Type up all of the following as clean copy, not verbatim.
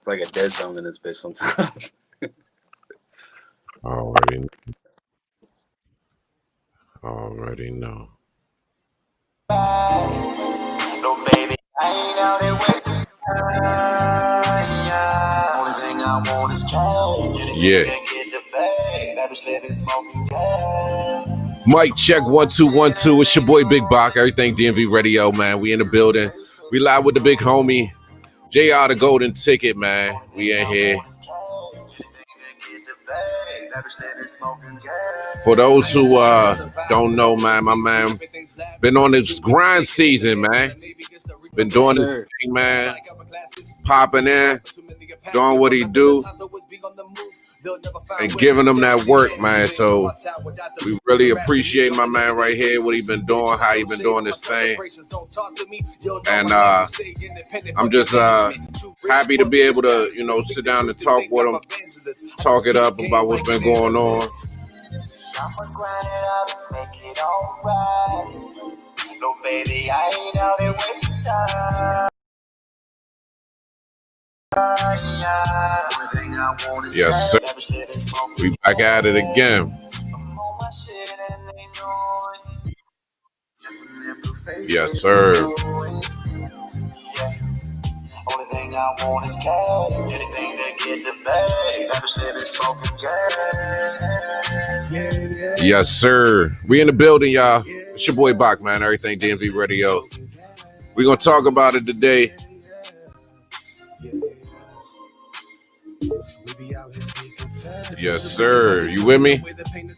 It's like a dead zone in this bitch sometimes. Already know. No, baby, I ain't out there wasting time. Only thing I want is cash. Yeah. Get the bag. Never living smoking gas. Mic check 1 2 1 2. It's your boy Big Bach. Everything DMV Radio, man. We in the building. We live with the big homie JR the Golden Ticket, man. We in here. For those who don't know, man, my man been on this grind season, man. Been doing this thing, man. Popping in, doing what he do, and giving them that work, man. So we really appreciate my man right here, what he been doing, how he been doing this thing. And I'm just happy to be able to, you know, sit down and talk with him, talk it up about what's been going on. No, baby, I ain't out there wasting time. Yes, sir. We back at it again. Yes, sir. Only thing I want is cash. Anything to get the bag. Never living smoking gas. Yes, sir. We in the building, y'all. It's your boy Bach, man. Everything DMV Radio. We gonna talk about it today. Yes, sir. You with me? Taking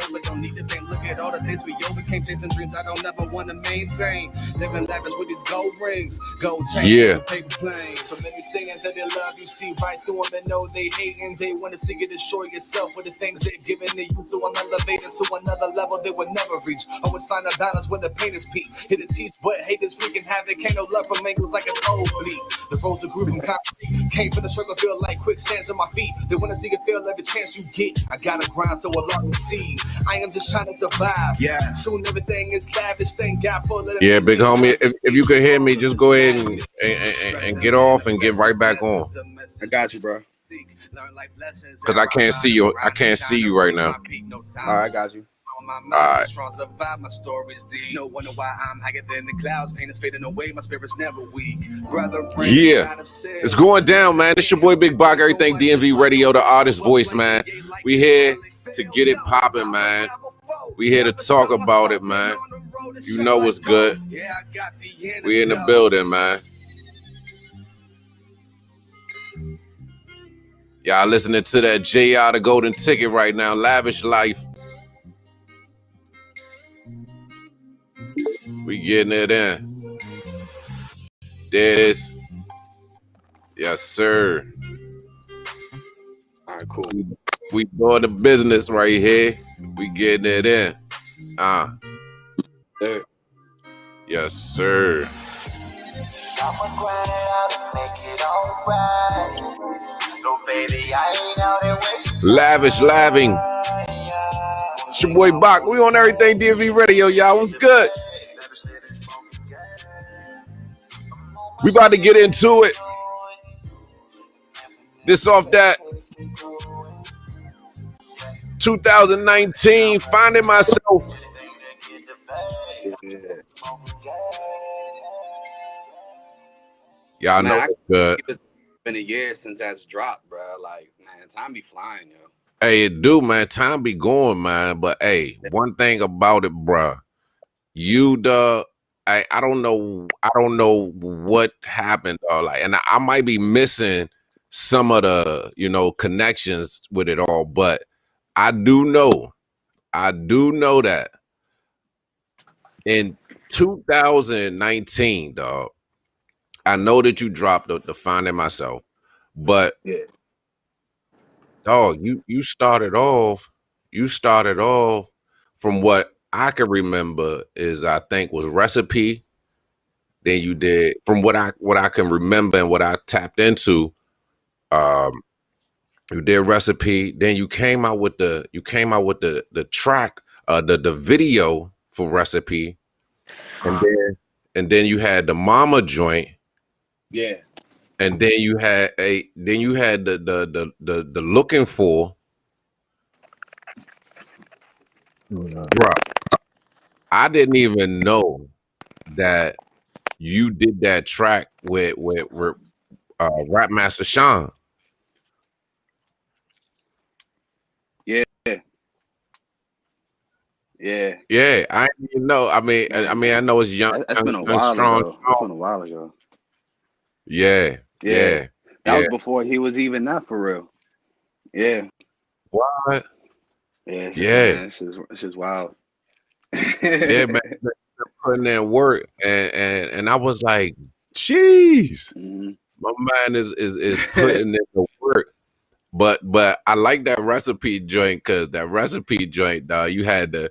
over, don't need to think. Look at all the things we overcame, chasing dreams I don't ever want to maintain. Living lavish with these gold rings, gold chains, yeah. Paper planes. So many saying that they love you, see right through them and know they hating. They want to see you destroy yourself for the things they're giving to you. So I'm elevating to another level they would never reach. Always find a balance when the pain is peak. Hit it teach, but haters freaking havoc. Can't no love from angles like it's old bleak. The roads are grooving concrete. Came from the struggle, feel like quicksand to my feet. They want to see you feel every chance you get. I gotta grind so a lot to see. I am just trying to survive. Yeah. Soon everything is lavish. Thank God for letting yeah, big homie. If you could hear me, just go ahead and get off and get right back on. I got you, bro. Cause I can't see you. I can't see you right now. All right, I got you. Alright. My stories deep. No wonder why I'm higher than the clouds. Pain is fading away. My spirit's never weak. Brother, yeah, it's going down, man. It's your boy Big Bach. Everything DMV Radio, the artist voice, man. We here to get it popping, man. We here to talk about it, man. You know what's good. We in the building, man. Y'all listening to that JR the Golden Ticket right now. Lavish Life. We getting it in. There it is. Yes, sir. All right, cool. We doing the business right here. We getting it in. There. Yes, sir. I'ma grind it out and make it alright. No, baby, I ain't out there wasting time. Lavish Laving. It's your boy Bach. We on everything DMV Radio, y'all. What's good? We about to get into it. This off that 2019, finding myself. Yeah. Y'all know it's good. It's been a year since that's dropped, bro. Like, man, time be flying, yo. Hey, it do, man. Time be going, man. But hey, one thing about it, bro. I don't know what happened, like, and I might be missing some of the, you know, connections with it all, but I do know that in 2019, dog, I know that you dropped the Finding Myself, but yeah, dog, you started off from what I can remember is I think was Recipe. Then you did, from what I can remember and what I tapped into, you did Recipe. Then you came out with the track, the video for Recipe, and and then you had the Mama joint, Yeah. and then you had the Looking For. Bruh, I didn't even know that you did that track with Rap Master Sean. Yeah. Yeah. Yeah, I didn't even know. I mean, I know it's That's been a young while strong. ago. That's been a while ago. Yeah, Yeah. yeah, That yeah. was before he was even that for real. Yeah. What? Yeah, Yeah, man, it's just wild. yeah, man. Putting in work, and I was like, jeez, Mhm. my man is putting in the work. But I like that recipe joint because that recipe joint, dog. You had the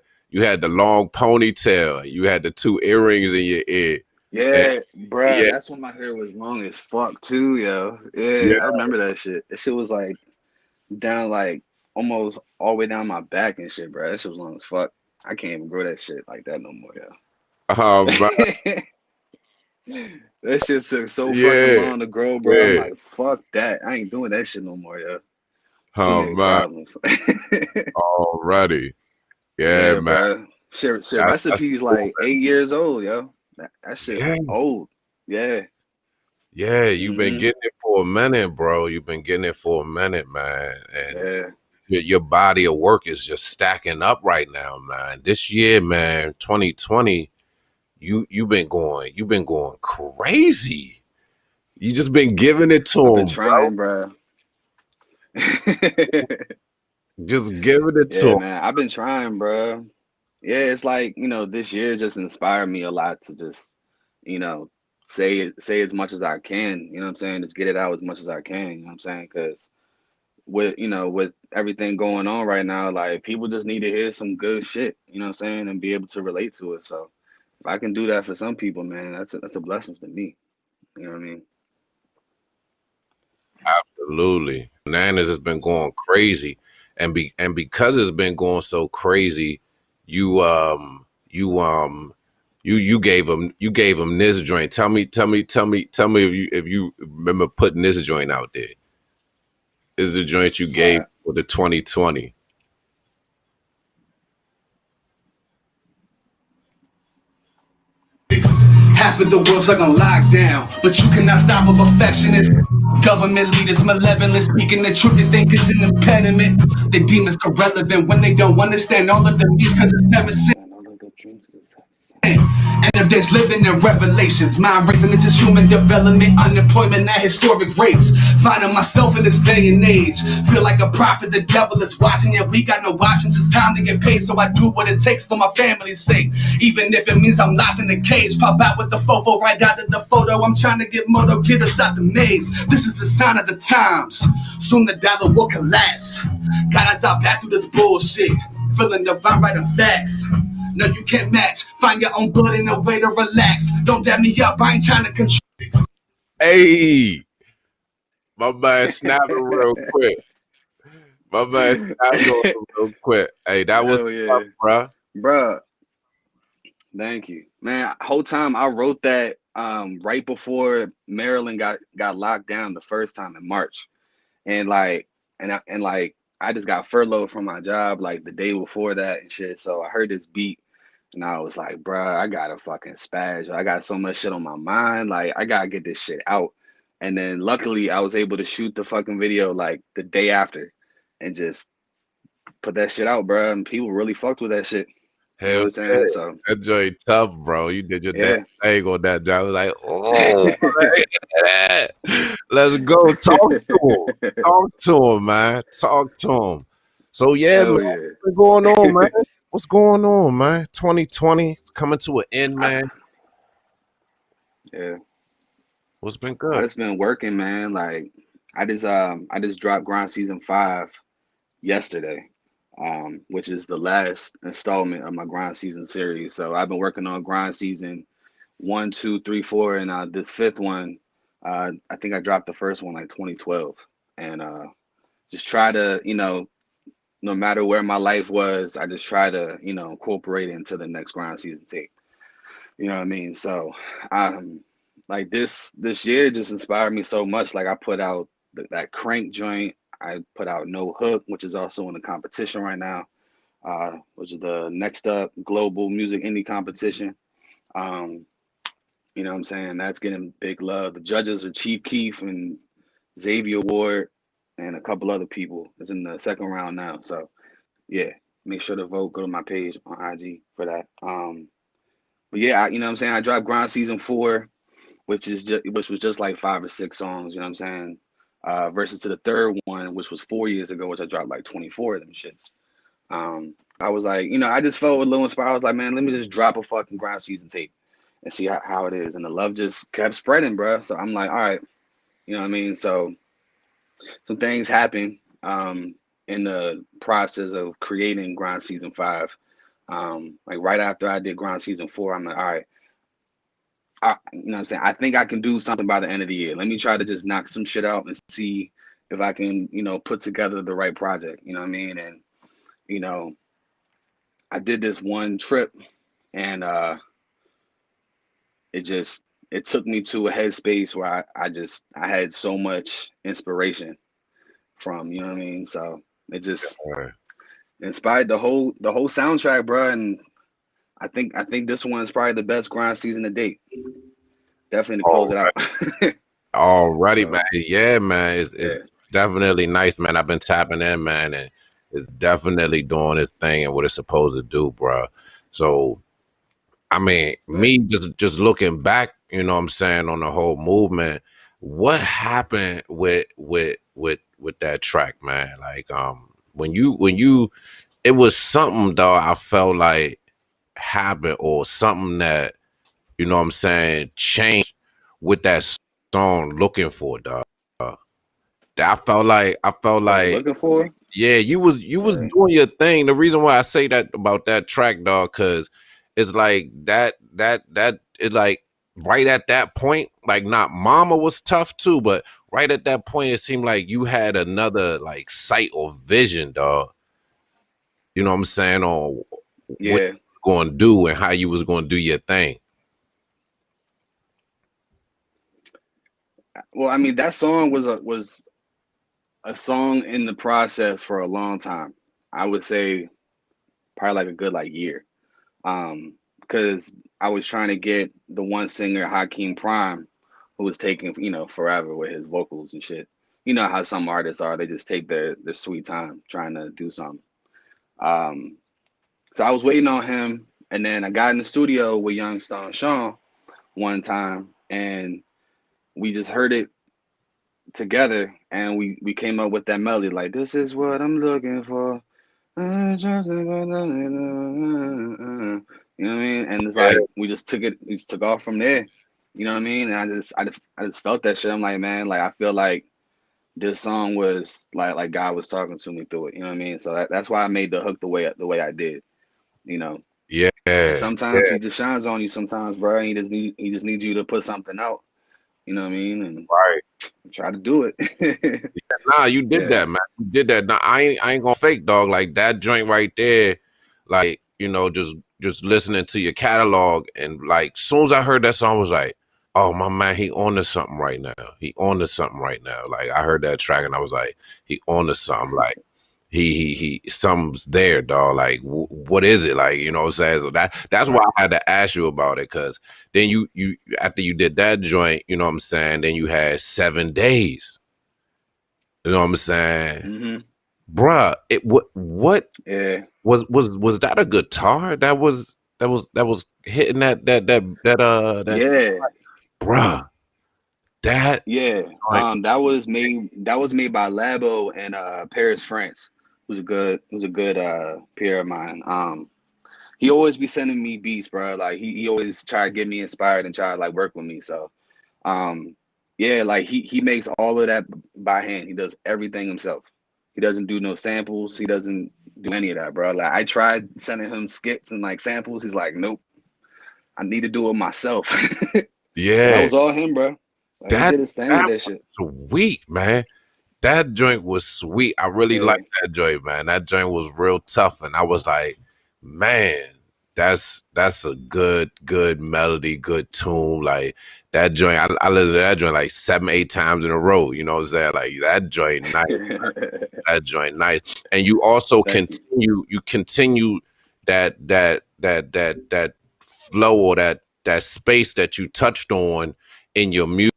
long ponytail, you had the two earrings in your ear. And Yeah, bruh, yeah, that's when my hair was long as fuck too, yo. Yeah, I yeah. remember that shit. That shit was like down like almost all the way down my back and shit, bruh. That shit was long as fuck. I can't even grow that shit like that no more, But yo. That shit took so fucking yeah, long to grow, bro. I'm yeah. like, fuck that. I ain't doing that shit no more, yo. Too many Man, problems. already. Yeah, Yeah, man. bro. Shit, That's recipe's cool, like 8 years old, yo. That shit man. Yeah, old. Yeah. yeah. You've been Hmm. getting it for a minute, bro. You've been getting it for a minute, man. And Yeah. your body of work is just stacking up right now, man. This year, man, 2020, you've been going crazy. You just been giving it to I've been him, bro. trying, bro. Just giving it to Yeah, him. man. I've been trying, bro. Yeah, it's like, this year just inspired me a lot to just, you know, say as much as I can, you know what I'm saying? Just get it out as much as I can, you know what I'm saying? Because with everything going on right now, like people just need to hear some good shit, you know what I'm saying, and be able to relate to it. So if I can do that for some people, man, that's a blessing to me. You know what I mean? Absolutely. Bananas has been going crazy. And because it's been going so crazy, you you gave him this joint. Tell me if you remember putting this joint out there. This is the joint you All gave right. for the 2020. Half of the world's like on lockdown, but you cannot stop a perfectionist. Government leaders malevolent, speaking the truth, they think it's an impediment. They deem us irrelevant when they don't understand all of the means, cause it's never seen. And all of the dreams is And if there's living in revelations, mind raising, this is human development, unemployment at historic rates. Finding myself in this day and age, feel like a prophet, the devil is watching, yeah, we got no options, it's time to get paid, so I do what it takes for my family's sake. Even if it means I'm locked in the cage, pop out with the fofo right out of the photo, I'm trying to get moto, get us out the maze. This is a sign of the times, soon the dollar will collapse. Got us out back through this bullshit, feeling divine, writing facts. No, you can't match. Find your own blood in a way to relax. Don't dab me up, I ain't trying to control. Hey, my man, snap it real quick. My man, snap it real quick. Hey, that was Hell tough, yeah. bruh. Bruh, thank you. Man, whole time I wrote that right before Maryland got locked down the first time in March. And like I just got furloughed from my job like the day before that and shit. So I heard this beat and I was like, bruh, I gotta fucking spaz. I got so much shit on my mind. Like I gotta get this shit out. And then luckily I was able to shoot the fucking video like the day after and just put that shit out, bruh. And people really fucked with that shit. You know what Hell I'm yeah. saying? So That joint tough, bro. You did your damn yeah. thing on that job. I was like, oh, let's go. Talk to him. Talk to him, man. Talk to him. So yeah, man. Hell yeah. What's going on, man? What's going on, man? 2020 is coming to an end, I, man. yeah. What's been I good? just been working, man. Like I just dropped Grind Season 5 yesterday, which is the last installment of my Grind Season series. So I've been working on Grind Season 1, 2, 3, 4, and this fifth one, I think I dropped the first one like 2012, and just try to, no matter where my life was, I just try to, incorporate it into the next Grind Season tape. You know what I mean? So, like this year just inspired me so much. Like I put out that Crank joint. I put out No Hook, which is also in the competition right now. Which is the next up global music indie competition. Um, you know what I'm saying? That's getting big love. The judges are Chief Keef and Xavier Ward and a couple other people. It's in the second round now. So yeah, make sure to vote. Go to my page on IG for that. But yeah, you know what I'm saying? I dropped Grind Season 4, which was just like 5 or 6 songs, you know what I'm saying? Versus to the third one, which was 4 years ago, which I dropped like 24 of them shits. I was like, I just felt a little inspired. I was like, man, let me just drop a fucking Grind Season tape and see how it is. And the love just kept spreading, bro. So I'm like, all right, you know what I mean? So some things happen in the process of creating Grind Season 5. Like right after I did Grind Season 4, I'm like, all right, you know what I'm saying? I think I can do something by the end of the year. Let me try to just knock some shit out and see if I can, put together the right project. You know what I mean? And, you know, I did this one trip and it took me to a headspace where I had so much inspiration from, you know what I mean? So it just Right. inspired the whole soundtrack, bro. And I think this one is probably the best Grind season to date. Definitely to close All it right. out. Alrighty, man. So Yeah, man. It's yeah. definitely nice, man. I've been tapping in, man, and it's definitely doing its thing and what it's supposed to do, bro. So I mean, Right. me just looking back, you know what I'm saying, on the whole movement, what happened with that track, man? Like when you it was something though I felt like happened or something that, you know what I'm saying, changed with that song looking for, dog. I felt like Looking for? yeah, you was Right. doing your thing. The reason why I say that about that track, dog, cause it's like that it's like right at that point, like not Mama was tough too, but right at that point, it seemed like you had another like sight or vision, dog. You know what I'm saying, on what Yeah. you was going to do and how you was going to do your thing. Well, I mean, that song was a song in the process for a long time. I would say probably like a good like year. Because I was trying to get the one singer Hakeem Prime, who was taking forever with his vocals and shit. You know how some artists are; they just take their sweet time trying to do something. Um, so I was waiting on him, and then I got in the studio with Young Stone Sean one time, and we just heard it together, and we came up with that melody like, "This is what I'm looking for." You know what I mean? And it's Yeah, like we just took off from there. You know what I mean? And I just felt that shit. I'm like, man, like I feel like this song was like God was talking to me through it. You know what I mean? So that's why I made the hook the way I did. You know, yeah, and yeah. sometimes he just shines on you. Sometimes, bro, he just needs you to put something out. You know what I mean? And Right. try to do it. Nah, you did Yeah. that, man. You did that. Nah, I ain't gonna fake, dog. Like that joint right there, like, just listening to your catalog and like soon as I heard that song, I was like, oh my man, he on to something right now. He on to something right now. Like I heard that track and I was like, he on to something. Like he something's there, dog. Like what is it? Like, you know what I'm saying? So that's why Right. I had to ask you about it, because then you after you did that joint, you know what I'm saying, then you had 7 days. You know what I'm saying? Hmm. Bruh, what Yeah. was that a guitar that was hitting that Yeah. bruh, that Yeah, like that was made by Labo and Paris, France, who's a good peer of mine. He always be sending me beats, bro. Like he always try to get me inspired and try to like work with me. So um yeah, like he makes all of that by hand. He does everything himself. He doesn't do no samples. He doesn't do any of that, bro. Like I tried sending him skits and like samples. He's like, nope, I need to do it myself. So that yeah, was all him, bro. Like he that did his thing with that that was shit. sweet, man. That joint was sweet. I really Yeah. liked that joint, man. That joint was real tough, and I was like, man. That's a good melody, good tune. Like that joint, I listen to that joint like 7, 8 times in a row. You know what I'm saying? Like that joint nice. That joint nice. And you also Thank you. continue that flow or that space that you touched on in your music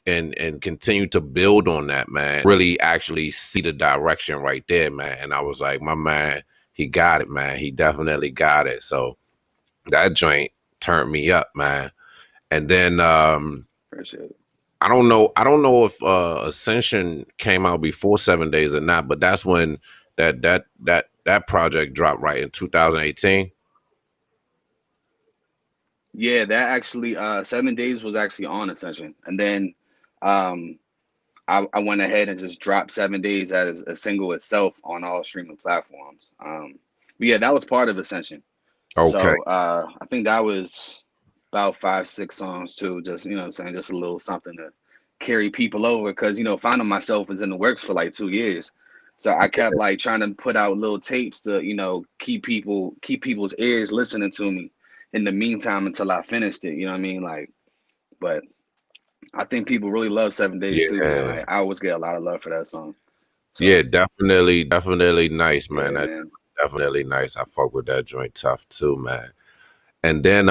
and continue to build on that, man. Really actually see the direction right there, man. And I was like, my man, he got it, man. He definitely got it. So that joint turned me up, man. And then Appreciate it. I don't know if Ascension came out before 7 Days or not, but that's when that project dropped right in 2018. Yeah, that actually 7 days was actually on Ascension. And then um I went ahead and just dropped 7 days as a single itself on all streaming platforms. But yeah, that was part of Ascension. Okay. So I think that was about 5, 6 songs too. Just you know what I'm saying, just a little something to carry people over because finding myself was in the works for like 2 years. So I kept like trying to put out little tapes to, keep people's ears listening to me in the meantime until I finished it. You know what I mean? Like, but I think people really love 7 Days too, man. Yeah. Like I always get a lot of love for that song. Yeah, So definitely nice, man. yeah, That man. definitely nice. I fuck with that joint tough too, man. And then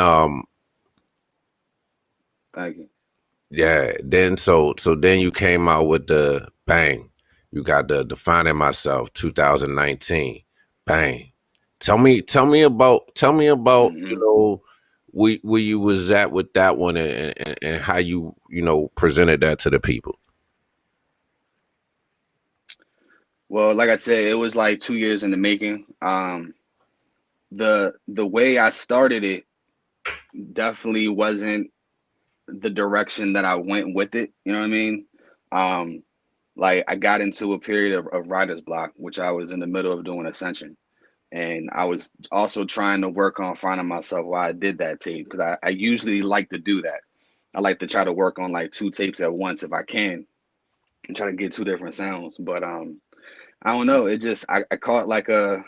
Thank you. yeah, then so then you came out with the bang. You got the Defining Myself 2019. Bang. Tell me about, Hmm. where you was at with that one and how you presented that to the people. Well, like I said, it was like 2 years in the making. The way I started it definitely wasn't the direction that I went with it. You know what I mean? Um, like I got into a period of writer's block, which I was in the middle of doing Ascension. And I was also trying to work on finding myself while I did that tape because I usually like to do that. I like to try to work on like two tapes at once if I can and try to get two different sounds. But I don't know. It just I caught like a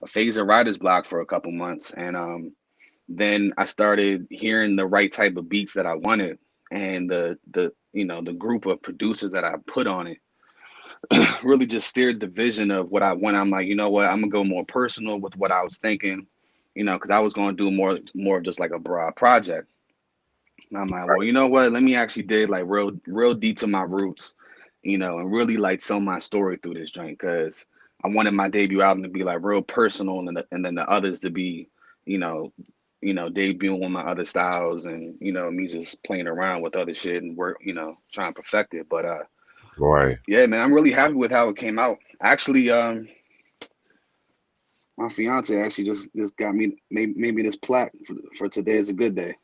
phase of writer's block for a couple months and then I started hearing the right type of beats that I wanted and the group of producers that I put on it really just steered the vision of what I want. I'm like, you know what, I'm gonna go more personal with what I was thinking, because I was gonna do more of just like a broad project. And I'm like, well, you know what, let me actually dig like real deep to my roots, and really like tell my story through this joint because I wanted my debut album to be like real personal and then the others to be, you know, debuting on my other styles and me just playing around with other shit and work, trying to perfect it. But Right. yeah, man, I'm really happy with how it came out. Actually, my fiance actually just got me made me this plaque for today is a good day.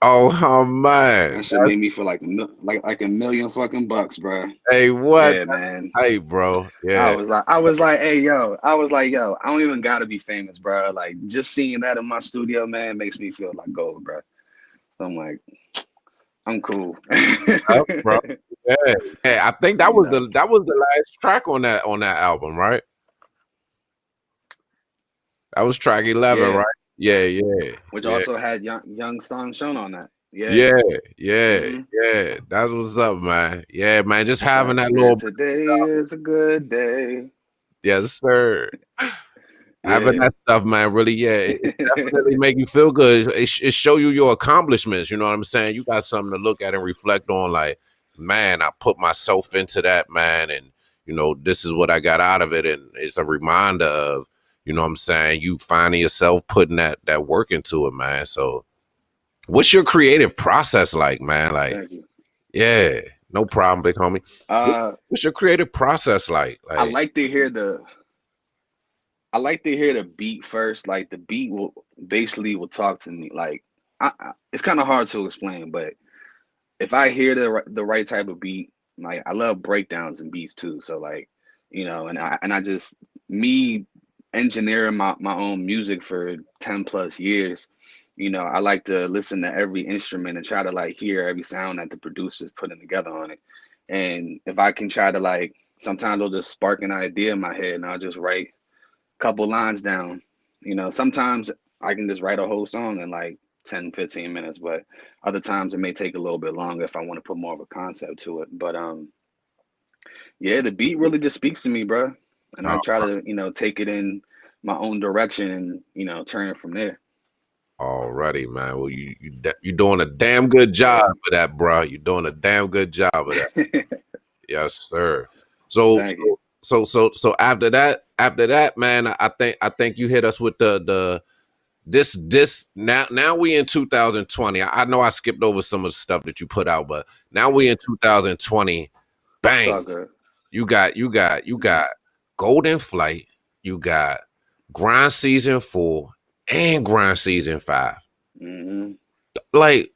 Oh man. That shit made me feel like like a million fucking bucks, bro. Hey, what? Yeah, man. Hey, bro. Yeah. I was like, hey, yo, I was like, yo, I don't even gotta be famous, bro. Like just seeing that in my studio, man, makes me feel like gold, bro. So I'm like, I'm cool. Tough, bro. Yeah. Yeah. I think that you was know, the last track on that album, right? That was track 11, yeah. right? Yeah, yeah, Which yeah. also had young Song shown on that. Yeah. Yeah, yeah, Mm-hmm. yeah. That's what's up, man. Yeah, man. Just having Right. that Yeah, little today is a good day. yes, sir. Having Yeah. that stuff, man, really, yeah, it definitely make you feel good. It show you your accomplishments. You know what I'm saying? You got something to look at and reflect on. Like, man, I put myself into that, man, and this is what I got out of it. And it's a reminder of, what I'm saying, you finding yourself putting that work into it, man. So, what's your creative process like, man? Like, Thank you. yeah, no problem, big homie. Uh, What's your creative process like? I Like, like to hear the I like to hear the beat first. Like the beat will basically will talk to me. Like it's kind of hard to explain, but if I hear the right type of beat, like I love breakdowns and beats too. So like, and I just me engineering my own music for 10 plus years, I like to listen to every instrument and try to like hear every sound that the producer's putting together on it. And if I can try to like sometimes I'll just spark an idea in my head and I'll just write couple lines down. You know, sometimes I can just write a whole song in like 10, 15 minutes, but other times it may take a little bit longer if I want to put more of a concept to it. But yeah, the beat really just speaks to me, bro. And I Uh, try to, take it in my own direction and, turn it from there. Alrighty, man. Well, you're doing a damn good job Yeah. of that, bro. You're doing a damn good job of that. Yes, sir. So Thank you. so after that, man, I think you hit us with the this now we in 2020. I know I skipped over some of the stuff that you put out, but now we in 2020. It's all Bang. good. You got Golden Flight, you got Grind Season 4 and Grind Season 5. Hmm. Like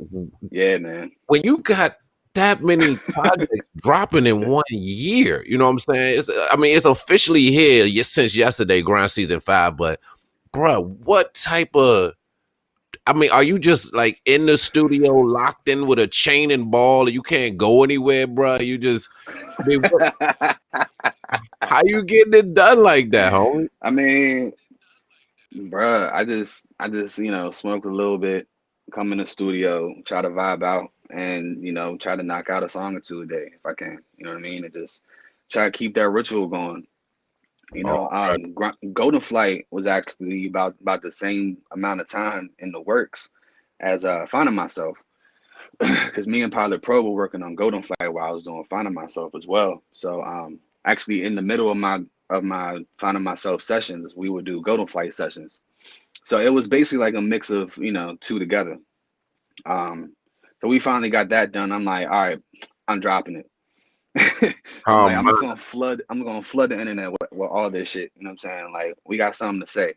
Yeah, man. when you got that many projects dropping in 1 year, you know what I'm saying? It's officially here since yesterday, Grind Season 5, but bruh, what type of are you just like in the studio locked in with a chain and ball? You can't go anywhere, bruh. You just, how you getting it done like that, homie? I mean, bruh, I just, smoke a little bit, come in the studio, try to vibe out, and try to knock out a song or two a day if I can. You know what I mean? And just try to keep that ritual going. Oh, right. Golden Flight was actually about the same amount of time in the works as Finding Myself, because me and Pilot Pro were working on Golden Flight while I was doing Finding Myself as well. So actually in the middle of my Finding Myself sessions, we would do Golden Flight sessions. So it was basically like a mix of two together. Um, so we finally got that done. I'm like, all right, I'm dropping it. I'm like, Um, I'm gonna flood the internet with all this shit. You know what I'm saying? Like, we got something to say.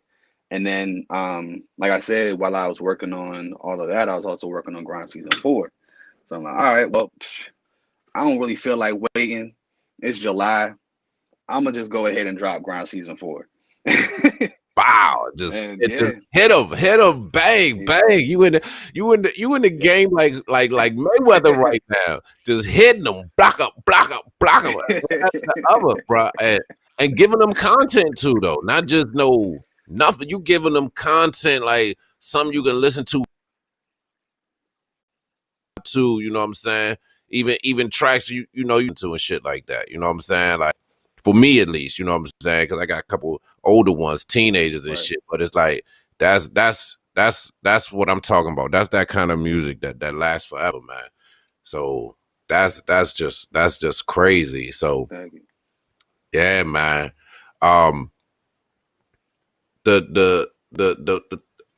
And then, like I said, while I was working on all of that, I was also working on Grind Season 4. So I'm like, all right, well, I don't really feel like waiting. It's July. I'm gonna just go ahead and drop Grind Season 4. wow, just And it just yeah, hit him, bang, yeah. bang. You in the game like Mayweather right now, just hitting them, block up, block up, block up. That's the other, bro, and giving them content too, though, not just nothing. You giving them content like some you can listen to, you know what I'm saying? Even tracks you to and shit like that. You know what I'm saying? Like for me at least, you know what I'm saying? Because I got a couple older ones, teenagers and Right. shit. But it's like that's what I'm talking about. That's that kind of music that lasts forever, man. So that's just crazy. So Thank you. yeah, man. Um, the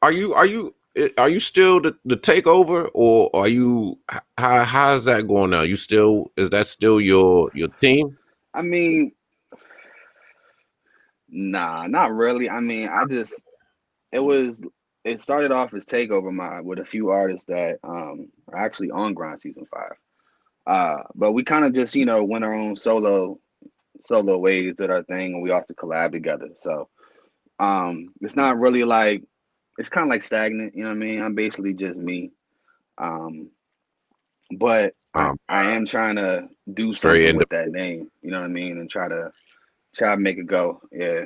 are you still the takeover, or are you how's that going now? Is that still your team? I mean, nah, not really. I mean, it was it started off as Takeover my with a few artists that are actually on Grind Season 5. But we kind of just went our own solo ways, did our thing, and we also collab together. So it's not really like it's kind of like stagnant. You know what I mean? I'm basically just me. Um, but I am trying to do Straight something into with that name. You know what I mean? And try to make it go. Yeah.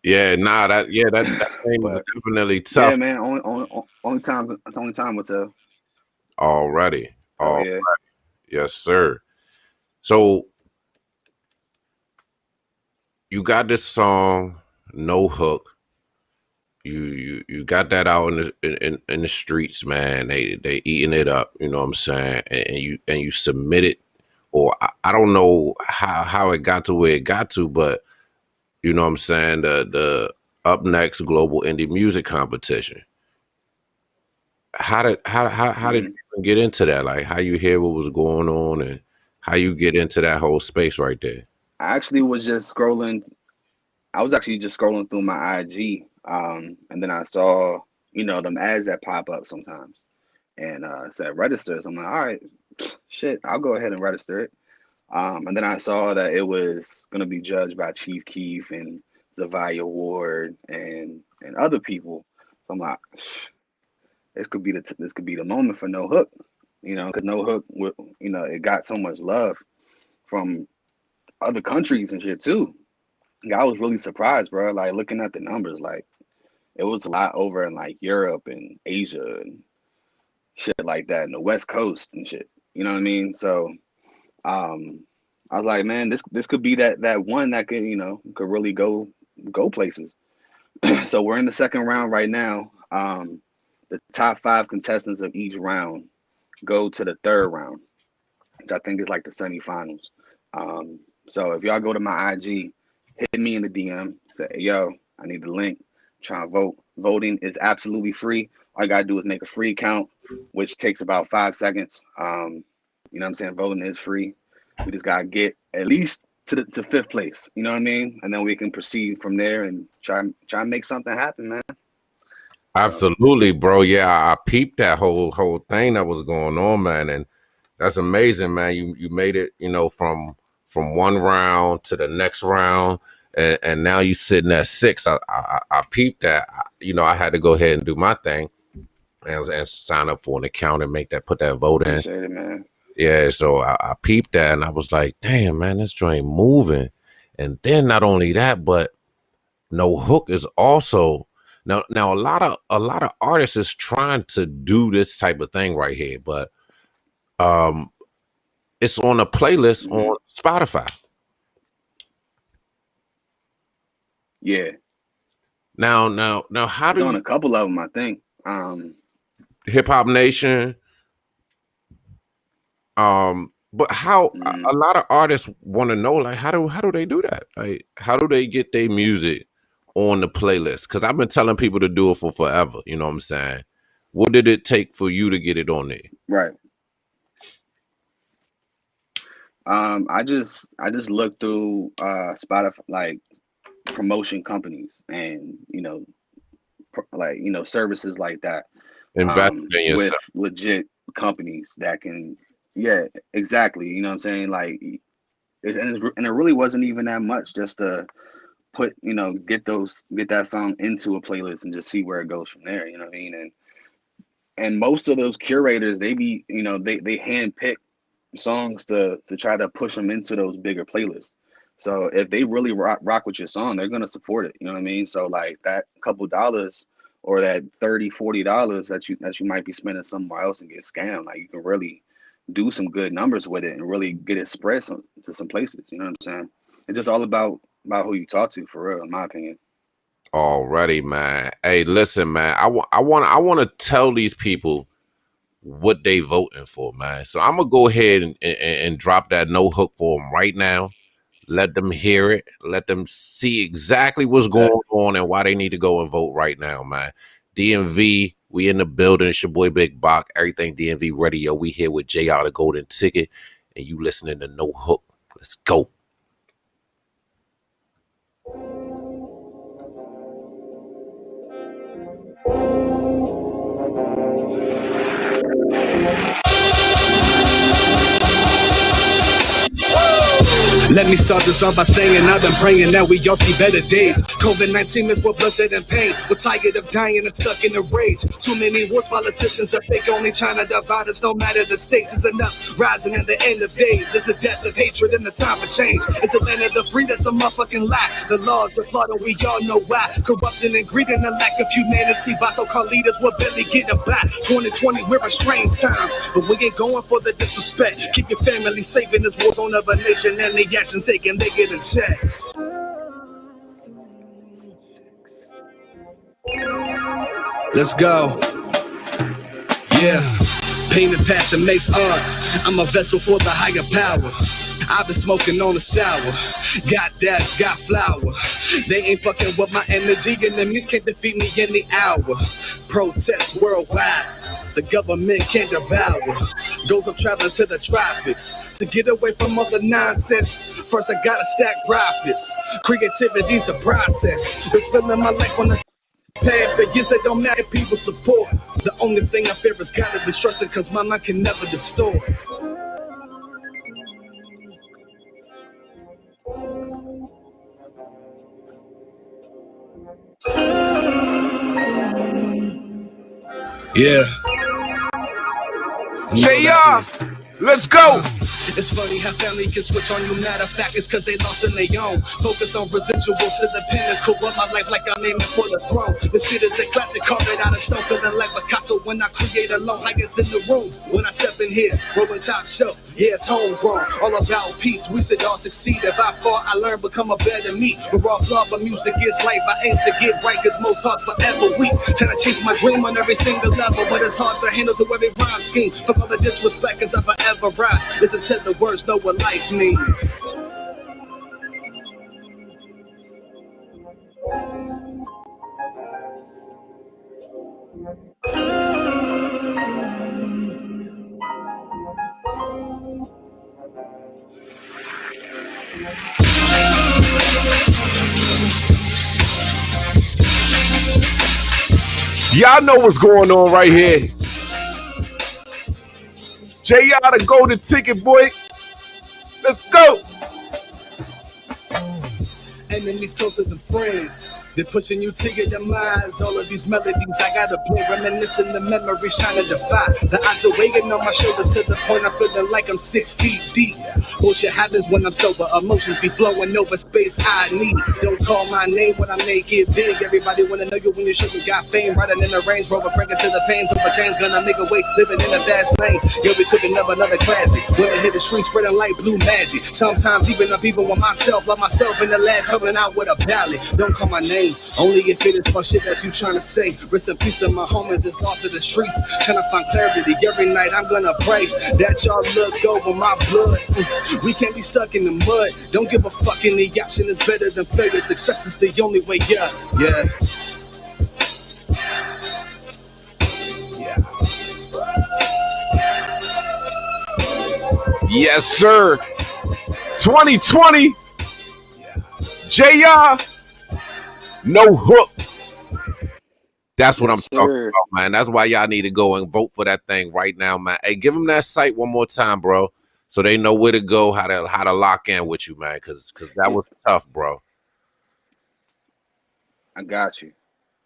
yeah, nah, that thing is But definitely yeah, tough man. Only time will tell. already. Oh Oh yeah. yes, sir. So you got this song, No Hook. You got that out in the streets, man. They eating it up, you know what I'm saying? And you submit it, or I don't know how it got to where it got to, but you know what I'm saying, the Up Next Global Indie Music Competition. How did you Hmm. even get into that? Like how you hear what was going on and how you get into that whole space right there? I actually was just scrolling. I was actually just scrolling through my IG, and then I saw them ads that pop up sometimes, and it said register. So I'm like, all right, shit, I'll go ahead and register it. And then I saw that it was gonna be judged by Chief Keef and Zavia Ward and other people. So I'm like, this could be the moment for No Hook, because No Hook, it got so much love from other countries and shit too. I was really surprised, bro. Like looking at the numbers, like it was a lot over in like Europe and Asia and shit like that, and the West Coast and shit. You know what I mean? So um, I was like, man, this could be that one that could could really go places. So we're in the second round right now. The top five contestants of each round go to the third round, which I think is like the semifinals. So if y'all go to my IG, hit me in the DM, say, hey, yo, I need the link, try and vote. Voting is absolutely free. All you gotta do is make a free account, which takes about 5 seconds. You know what I'm saying? Voting is free. We just gotta get at least to fifth place. You know what I mean? And then we can proceed from there and try and make something happen, man. So, Absolutely, bro. Yeah, I peeped that whole thing that was going on, man, and that's amazing, man. You made it, from one round to the next round, and now you sitting at six. I peeped that. I had to go ahead and do my thing and sign up for an account and put that vote in. appreciate it, man. Yeah, so I peeped that and I was like, damn, man, this joint moving. And then not only that, but No Hook is also now a lot of artists is trying to do this type of thing right here, but it's on a playlist on Spotify. Yeah. Now, how It's do on you a couple of them, I think. Hip Hop Nation? But how a lot of artists want to know, like, how do they do that? Like, how do they get their music on the playlist? Because I've been telling people to do it for forever. You know what I'm saying? What did it take for you to get it on there? Right. I just looked through Spotify, like promotion companies and services like that, Investing in with yourself. legit companies that can, yeah, exactly, you know what I'm saying, like and it really wasn't even that much, just to put, get that song into a playlist and just see where it goes from there, you know what I mean. And most of those curators, they be, they hand pick songs to try to push them into those bigger playlists. So if they really rock with your song, they're gonna support it. You know what I mean? So like that couple dollars or that $30-$40 that you might be spending somewhere else and get scammed, like you can really do some good numbers with it and really get it spread to some places. You know what I'm saying? It's just all about who you talk to, for real, in my opinion. Already, man. Hey, listen, man. I want to tell these people what they voting for, man. So I'm gonna go ahead and drop that No Hook for them right now. Let them hear it. Let them see exactly what's going on and why they need to go and vote right now, man. DMV, we in the building. It's your boy Big Bach. Everything DMV Radio. We here with JR the Golden Ticket, and you listening to No Hook. Let's go. Let me start this off by saying I've been praying that we all see better days. COVID-19 is what bloodshed and pain. We're tired of dying and stuck in a rage. Too many wars, politicians are fake, only trying to divide us. No matter the stakes, is enough rising at the end of days. It's the death of hatred and the time for change. It's a land of the free, that's a motherfucking lie. The laws are flawed and we all know why. Corruption and greed and a lack of humanity by so-called leaders, we're barely getting by. 2020, we're in strange times, but we ain't going for the disrespect. Keep your family safe in this war zone of a nation, and the action taken, they get in checks. Let's go. Yeah. Pain and passion makes art. I'm a vessel for the higher power. I've been smoking on the sour. Got dash, got flour. They ain't fucking with my energy. Enemies can't defeat me in the hour. Protests worldwide. The government can't devour. Goes up traveling to the tropics to get away from all the nonsense. First I gotta stack profits. Creativity's the process. Been spending my life on the path for years, it don't matter, people support. The only thing I fear is God of destruction, cause my mind can never distort. Yeah. JR, Let's go. It's funny how family can switch on you. Matter of fact, it's cause they lost in their own. Focus on residuals to the pinnacle of my life, like I'm aiming for the throne. This shit is a classic, carved out of stone, feeling like Picasso when I create alone. Like it's in the room when I step in here, rolling top shelf. Yeah, it's homegrown, all about peace. We should all succeed. If I fall, I learn, become a better me. We're all love, but music is life. I aim to get right, cause most hearts forever weak. Trying to chase my dream on every single level, but it's hard to handle through every rhyme scheme. Fuck all the disrespect, cause I forever ride. Listen to the words, know what life means. Y'all know what's going on right here. JR the golden ticket, boy. Let's go. Enemies closer than friends. They're pushing you to your demise. All of these melodies I gotta play, reminiscing the memory, trying to defy. The odds are weighing on my shoulders to the point I'm feeling like I'm 6 feet deep. Bullshit happens when I'm sober. Emotions be flowing over space I need. Don't call my name when I'm naked big. Everybody wanna know you when you shouldn't got fame. Riding in the Range Rover, breaking to the pains of a change. Gonna make a way, living in a fast lane. Yo, we cooking up another classic. When I hit the street, spreading light blue magic. Sometimes even up even with myself, love myself in the lab, coming out with a ballad. Don't call my name, only if it is for shit that you trying to say. Rest in peace of my homies is lost in the streets. Trying to find clarity every night. I'm gonna pray that y'all look over my blood. We can't be stuck in the mud. Don't give a fuck, any option is better than failure. Success is the only way, yeah. Yes, sir. 2020. JR. No hook. That's what I'm talking about, man. That's why y'all need to go and vote for that thing right now, man. Hey, give them that site one more time, bro, so they know where to go, how to lock in with you, man, because that was tough, bro. I got you.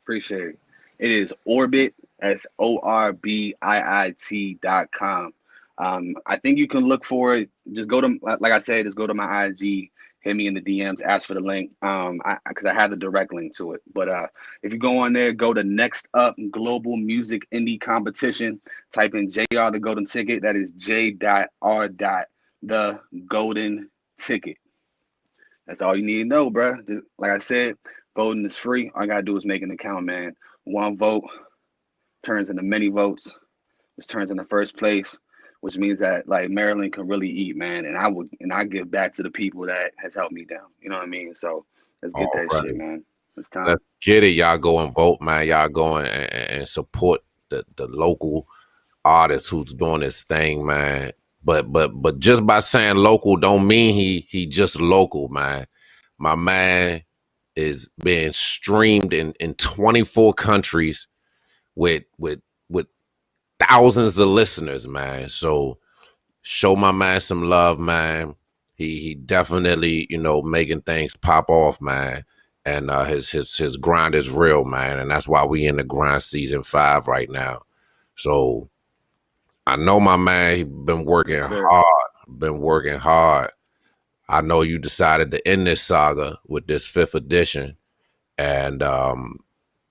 Appreciate it. It is Orbit, SORBIIT.com. I think you can look for it. Just go to, like I said, just go to my IG, hit me in the DMs, ask for the link. Because I have the direct link to it. But if you go on there, go to Next Up Global Music Indie Competition. Type in JR the Golden Ticket. That is J.R. the Golden Ticket. That's all you need to know, bro. Like I said, voting is free. All I gotta do is make an account, man. One vote turns into many votes, which turns into first place, which means that like Maryland can really eat, man. And I give back to the people that has helped me down. You know what I mean? So let's get that shit, man. It's time. Let's get it. Y'all go and vote, man. Y'all go and support the local artist who's doing this thing, man. But just by saying local don't mean he just local, man. My man is being streamed in 24 countries with thousands of listeners, man. So show my man some love, man. He definitely, making things pop off, man. And his grind is real, man. And that's why we in the grind season 5 right now. So I know my man, he been working hard. I know you decided to end this saga with this 5th edition. And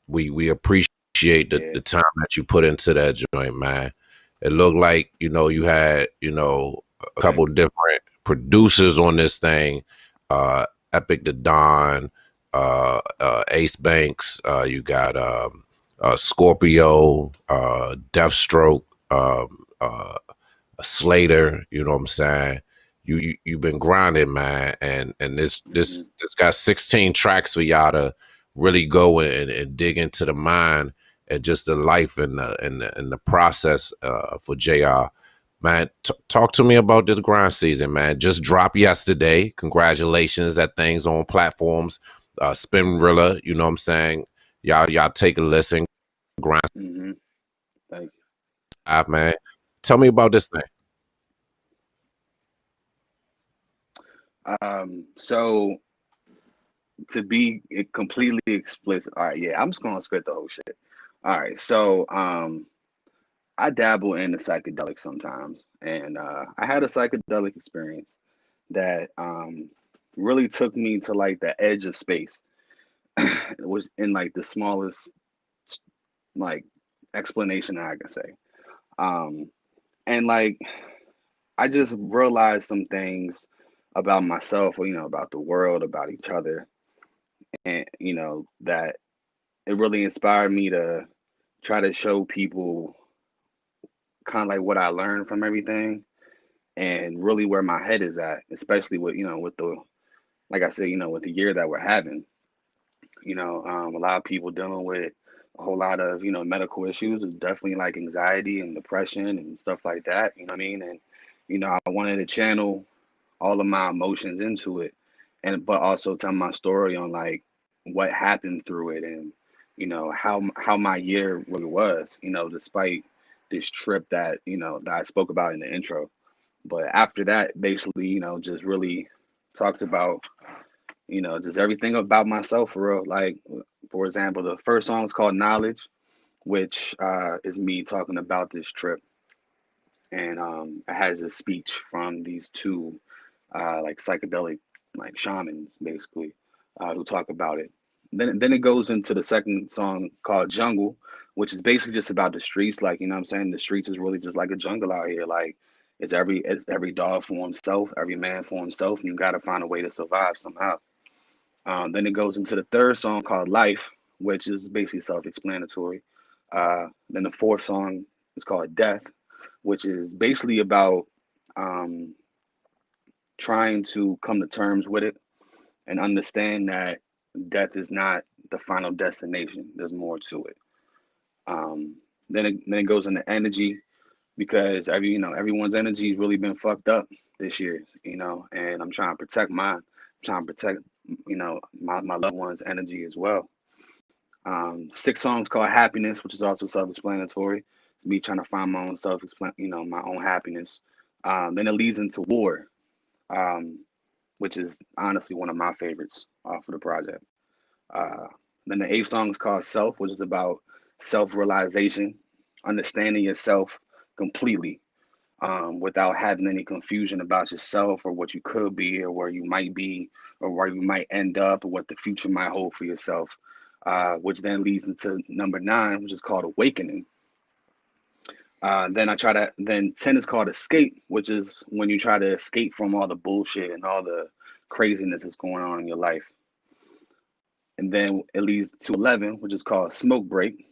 we appreciate the time that you put into that joint, man. It looked like, you had, a couple different producers on this thing. Epic the Don, Ace Banks, you got Scorpio, Deathstroke, Slater, you know what I'm saying? You've been grinding, man, and this got 16 tracks for y'all to really go and dig into the mind and just the life and the process for JR. Man, talk to me about this grind season, man. Just dropped yesterday. Congratulations. That thing's on platforms. Spinrilla, you know what I'm saying? Y'all take a listen. Grind. Mm-hmm. Thank you. Man. Tell me about this thing. So to be completely explicit, all right, yeah, I'm just gonna spit the whole shit. All right, so I dabble in the psychedelic sometimes, and I had a psychedelic experience that really took me to like the edge of space. It was in like the smallest like explanation I can say. Um, and like I just realized some things about myself, or about the world, about each other, and that it really inspired me to try to show people kind of like what I learned from everything and really where my head is at, especially with with the like I said, with the year that we're having. A lot of people dealing with a whole lot of medical issues, definitely like anxiety and depression and stuff like that. You know what I mean? And I wanted to channel all of my emotions into it, and but also tell my story on like what happened through it, and how my year really was. Despite this trip that that I spoke about in the intro. But after that, basically, just really talks about just everything about myself for real. Like, for example, the first song is called Knowledge, which is me talking about this trip. And it has a speech from these two like psychedelic like shamans basically who talk about it. Then it goes into the second song called Jungle, which is basically just about the streets. Like what I'm saying, the streets is really just like a jungle out here. Like it's every dog for himself, every man for himself, and you got to find a way to survive somehow. Then it goes into the third song called Life, which is basically self-explanatory. Then the fourth song is called Death, which is basically about um, trying to come to terms with it and understand that death is not the final destination. There's more to it. Then it goes into energy because everyone's energy has really been fucked up this year. And I'm trying to protect mine. I'm trying to protect my loved ones' energy as well. Six songs called Happiness, which is also self-explanatory. Me trying to find my own my own happiness. Then it leads into War, um, which is honestly one of my favorites for the project. Uh, then the eighth song is called Self, which is about self-realization, understanding yourself completely without having any confusion about yourself or what you could be or where you might be or where you might end up or what the future might hold for yourself. Which then leads into number nine, which is called Awakening. Then 10 is called Escape, which is when you try to escape from all the bullshit and all the craziness that's going on in your life. And then it leads to 11, which is called Smoke Break,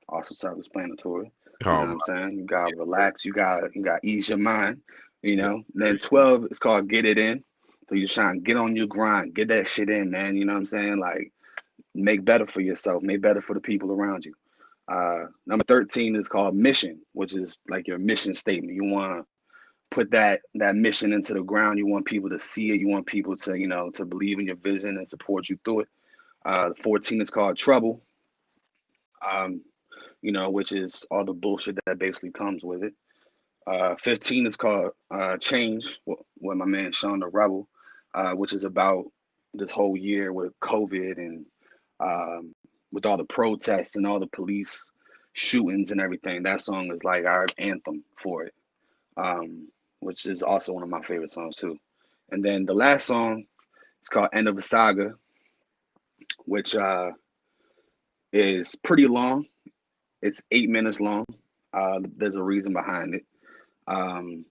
also self-explanatory. You know what Um, I'm saying? You gotta relax. You gotta ease your mind. Then 12 is called Get It In. So you're trying to get on your grind, get that shit in, man. You know what I'm saying? Like make better for yourself, make better for the people around you. Number 13 is called Mission, which is like your mission statement. You want to put that mission into the ground. You want people to see it. You want people to to believe in your vision and support you through it. 14 is called Trouble, um, which is all the bullshit that basically comes with it. 15 is called Change, with my man Sean the Rebel, which is about this whole year with COVID and um, with all the protests and all the police shootings and everything. That song is like our anthem for it, which is also one of my favorite songs too. And then the last song is called End of a Saga, which is pretty long. It's 8 minutes long. There's a reason behind it. Um,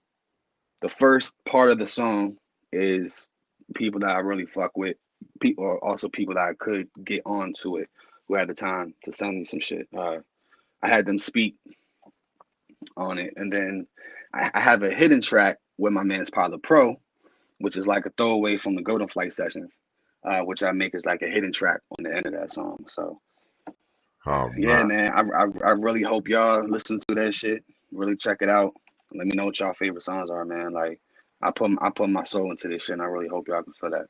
the first part of the song is people that I really fuck with, people or also people that I could get onto it who had the time to send me some shit. I had them speak on it, and then I have a hidden track with my man's Pilot Pro, which is like a throwaway from the Golden Flight sessions, which I make as like a hidden track on the end of that song. So oh yeah, man. man, I really hope y'all listen to that shit. Really check it out. Let me know what y'all favorite songs are, man. Like I put my soul into this shit, and I really hope y'all can feel that.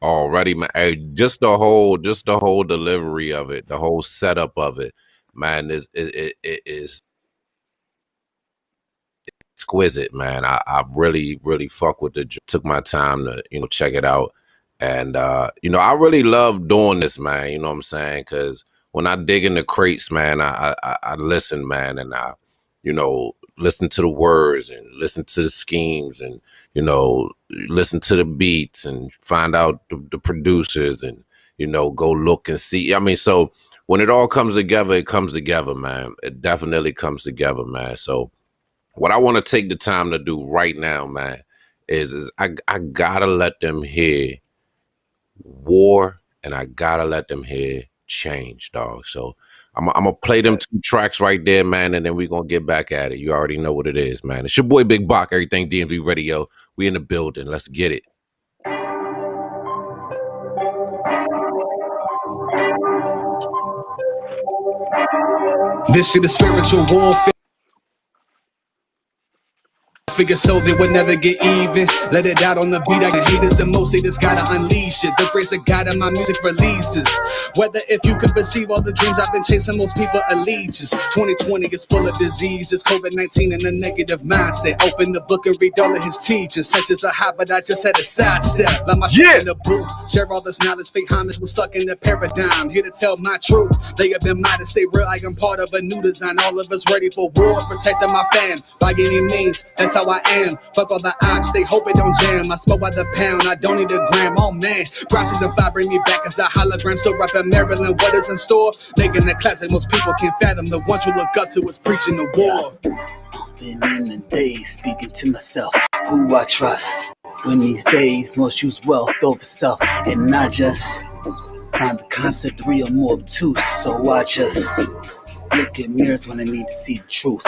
Already, man. Hey, just the whole delivery of it, the whole setup of it, man, it is exquisite, man. I really, really fuck with the took my time to, check it out. And I really love doing this, man. You know what I'm saying? Because when I dig in the crates, man, I listen, man, and listen to the words and listen to the schemes and, listen to the beats and find out the producers and, go look and see. I mean, so when it all comes together, it comes together, man. It definitely comes together, man. So what I want to take the time to do right now, man, is I gotta let them hear war and I gotta let them hear change, dog. So I'm gonna play them 2 tracks right there, man, and then we're gonna get back at it. You already know what it is, man. It's your boy Big Bach, everything DMV Radio. We in the building. Let's get it. This shit is spiritual warfare. Figure so they would never get even. Let it out on the beat. I can haters and most haters gotta unleash it. The grace of God in my music releases. Whether if you can perceive all the dreams I've been chasing, most people allegiance. 2020 is full of diseases, COVID-19 and a negative mindset. Open the book and read all of his teachings. Such as a hot, but I just had a sidestep. Like my shit in the booth. Share all this knowledge, fake homage was stuck in the paradigm. Here to tell my truth. They have been modest, stay real. I am part of a new design. All of us ready for war, protecting my fan by any means. That's how I am. Fuck all the ops, they hope it don't jam. I smoke by the pound, I don't need a gram. Oh man, Process and 5 bring me back as a hologram. So rap in Maryland, what is in store? Making a classic most people can't fathom. The one you look up to is preaching the war. Been in the days speaking to myself, who I trust. When these days most use wealth over self, and I just find the concept real more obtuse. So I just look at mirrors when I need to see the truth.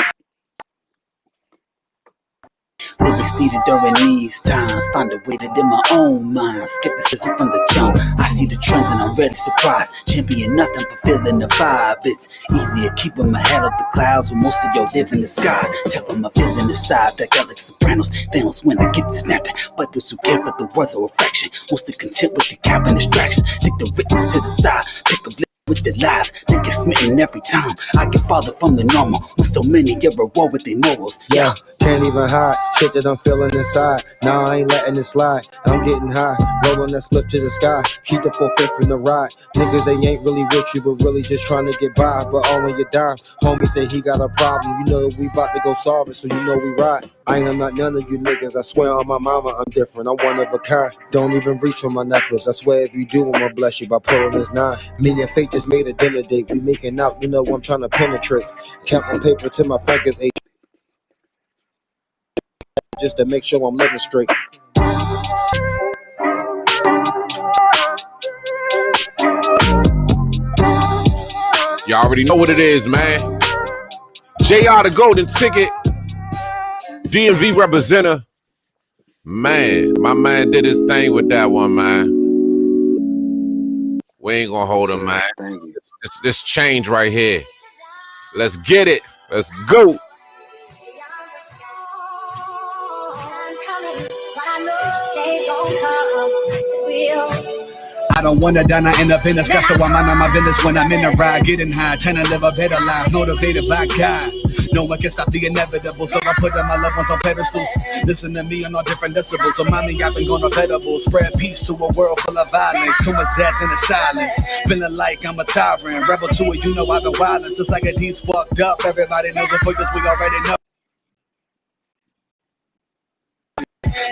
Living steady during these times, find a way to in my own mind. Skepticism from the jump, I see the trends and I'm ready surprised. Champion nothing but feeling the vibe. It's easier keeping my head up the clouds when most of y'all live in the skies. Telling my feeling inside, back out like Sopranos. Thanos when I get to snapping, but those who care for the words of reflection, mostly content with the cap and distraction. Stick the witness to the side, pick a with the lies, they get smitten every time. I get farther from the normal, when so many get reward with their morals. Yeah, can't even hide shit that I'm feeling inside. Nah, I ain't letting it slide. I'm getting high, rolling that split to the sky. Keep the 4/5 in the ride. Niggas, they ain't really with you, but really just trying to get by. But all on your dime, homie say he got a problem. You know we about to go solve it, so you know we ride. I am not none of you niggas. I swear on my mama, I'm different. I'm one of a kind. Don't even reach for my necklace. I swear if you do, I'ma bless you by pulling this 9. Me and Fate just made a dinner date. We making out, you know I'm trying to penetrate. Counting paper till my fingers ache. Just to make sure I'm living straight. Y'all already know what it is, man. JR the Golden Ticket. DMV representative. Man, my man did his thing with that one, man. We ain't gonna hold him, man. Thank you. This change right here. Let's get it. Let's go. I don't wanna die, I end up in the sky, so I'm on my business when I'm in the ride, getting high, trying to live a better life, motivated by God. No one can stop the inevitable, so I put my loved ones on pedestals. Listen to me on all different decibels, so mommy, I've been going to edibles. Spread peace to a world full of violence, too much death in the silence. Feeling like I'm a tyrant, rebel to it, you know I've been wildin'. Since I get these fucked up, everybody knows the focus, we already know.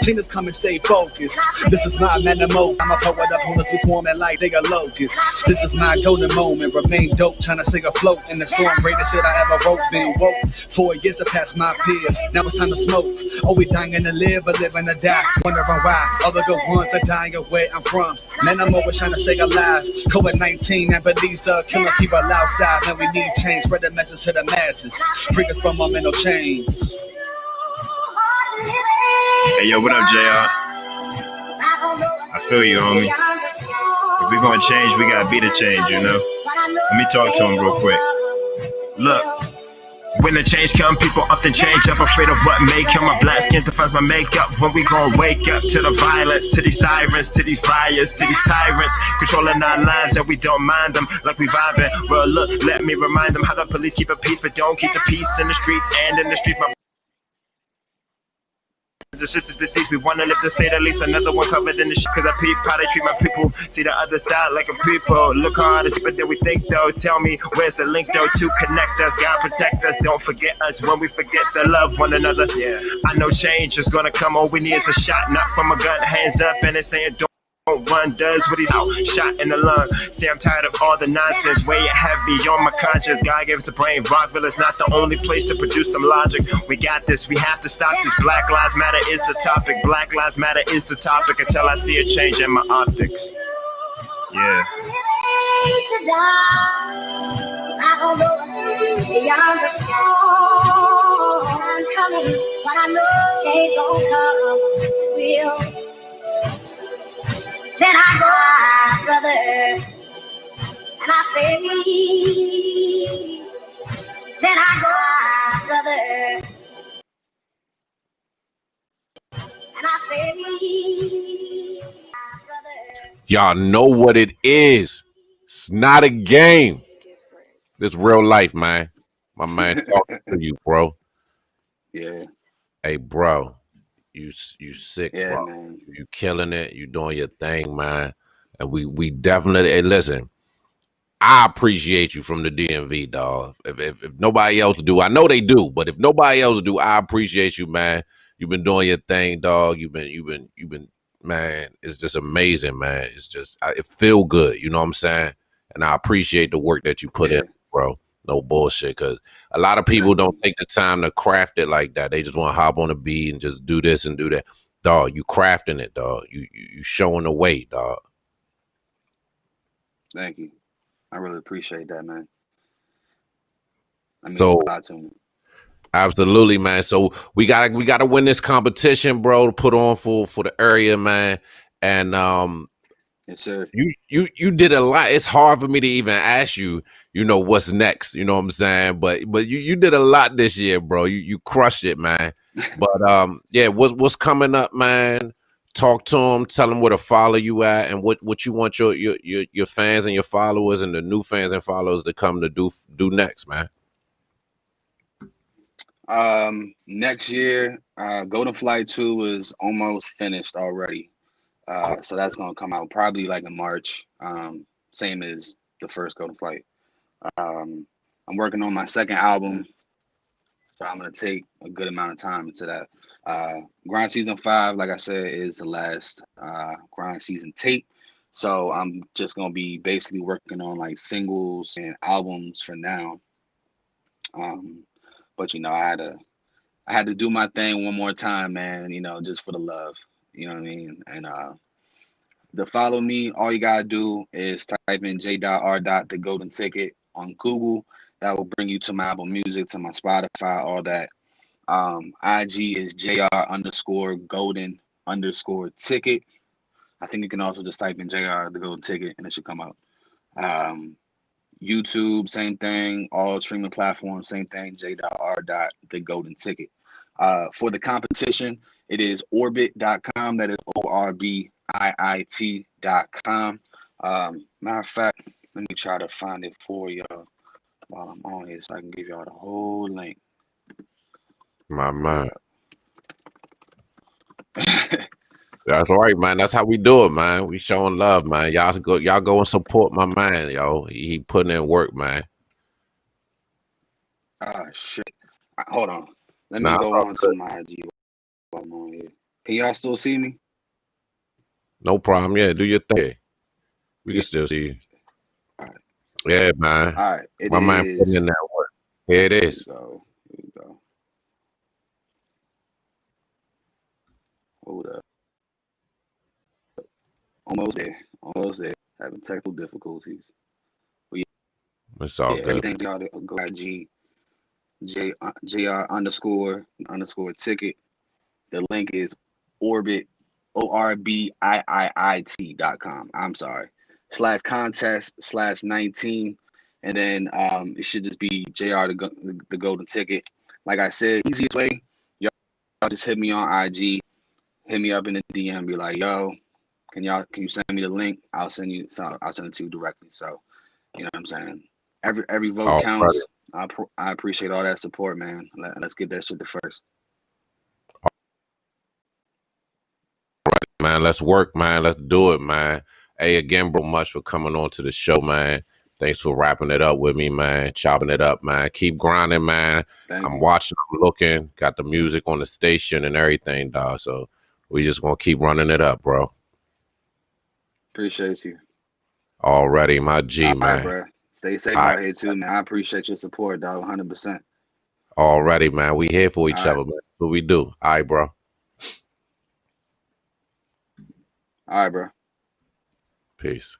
Gina's come and stay focused. This is my memo. I'm a poet up on us, we swarming like they are locusts. This is my golden moment. Remain dope, trying to stay afloat in the storm. Greatest shit I ever wrote. Been woke 4 years have passed my peers. Now it's time to smoke. Oh, we dying to live or living to die. Wondering why all the good ones are dying where I'm from. Man, I'm always trying to stay alive. COVID-19 and believes killing people outside. Man, we need change. Spread the message to the masses. Free us from our mental chains. Hey, yo, what up, JR? I feel you, homie. If we gonna change, we gotta be the change, you know? Let me talk to him real quick. Look, when the change come, people often change up, afraid of what may come. My black skin defines my makeup. When we gon' wake up to the violence, to these sirens, to these fires, to these tyrants, controlling our lives and we don't mind them, like we vibing. Well, look, let me remind them how the police keep a peace, but don't keep the peace in the streets and in the streets. My It's just a disease. We wanna live to say at least another one covered in the shit. Cause I peep how they treat my people. See the other side like a people. Look hard, it's deeper than we think though. Tell me, where's the link though to connect us? God protect us, don't forget us when we forget to love one another. Yeah, I know change is gonna come. All we need is a shot, not from a gun. Hands up and it's saying don't run, does what he's out, shot in the lung. See, I'm tired of all the nonsense, weighing heavy on my conscience. God gave us a brain. Rockville is not the only place to produce some logic. We got this, we have to stop this. Black Lives Matter is the topic. Black Lives Matter is the topic until I see a change in my optics. Yeah. I don't know beyond the storm coming, but I know change gon' come. It's real. Then I go, brother, and I say, then I go, brother, and I say, brother. Y'all know what it is. It's not a game. This real life, man. My man talking to you, bro. Yeah. Hey, bro. You sick, Yeah, bro. man. You killing it. You doing your thing, man. And we definitely, hey, listen, I appreciate you from the DMV, dog. If nobody else do, I know they do, but if nobody else do, I appreciate you, man. You've been doing your thing, dog. You've been, man. It's just amazing, man. It's just, it feel good. You know what I'm saying? And I appreciate the work that you put in, bro. No bullshit, because a lot of people don't take the time to craft it like that. They just want to hop on a beat and just do this and do that. Dog, you crafting it, dog. You showing the way, dog. Thank you. I really appreciate that, man. That means So a lot to me. absolutely, man. So we gotta win this competition, bro, to put on for the area, man. And Yes, sir. you did a lot. It's hard for me to even ask you, what's next. You know what I'm saying? But you did a lot this year, bro. You crushed it, man. But yeah, what's coming up, man? Talk to them, tell them where to follow you at, and what you want your fans and your followers and the new fans and followers to come to do next, man. Next year, Golden Flight 2 is almost finished already. So that's gonna come out probably like in March. Same as the first Golden Flight. I'm working on my second album, so I'm gonna take a good amount of time into that. Grind Season 5, like I said, is the last Grind Season tape. So I'm just gonna be basically working on like singles and albums for now. But I had to do my thing one more time, man, just for the love. You know what I mean? And to follow me, all you gotta do is type in J.R. the Golden Ticket on Google. That will bring you to my Apple Music, to my Spotify, all that. IG is JR underscore golden underscore ticket. I think you can also just type in JR the Golden Ticket and it should come out. YouTube, same thing. All streaming platforms, same thing. J.R. the Golden Ticket. For the competition, it is orbit.com. That is ORBIIT.com. Matter of fact, let me try to find it for y'all while I'm on here so I can give y'all the whole link. My man. That's right, man. That's how we do it, man. We showing love, man. Y'all go and support my man, yo. He putting in work, man. Shit. Hold on. Let me go on to my IG while I'm on here. Can y'all still see me? No problem. Yeah, do your thing. We can still see you. All right. Yeah, man. All right. My man putting in that work. Here it is. Here we go. Hold up. Almost there. Having technical difficulties. But It's all good. Everything y'all go at JR underscore ticket. The link is orbit ORBIIT.com. I'm sorry. /contest/19. And then it should just be JR the Golden Ticket. Like I said, easiest way, y'all just hit me on IG, hit me up in the DM, be like, yo, can you send me the link? I'll send it to you directly. So, you know what I'm saying? Every vote counts. I appreciate all that support, man. Let's get that shit to first. man. Let's work, man. Let's do it, man. Hey, again, bro, much for coming on to the show, man. Thanks for wrapping it up with me, man. Chopping it up, man. Keep grinding, man. Thank I'm you. watching, I'm looking. Got the music on the station and everything, dog. So we just gonna keep running it up, bro. Appreciate you. Already, my G, All right, man. bro. Stay safe All out right. here too, man. I appreciate your support, dog. 100%. Already, man. We here for each All right. other, man. That's what we do. All right, bro. All right, bro. Peace.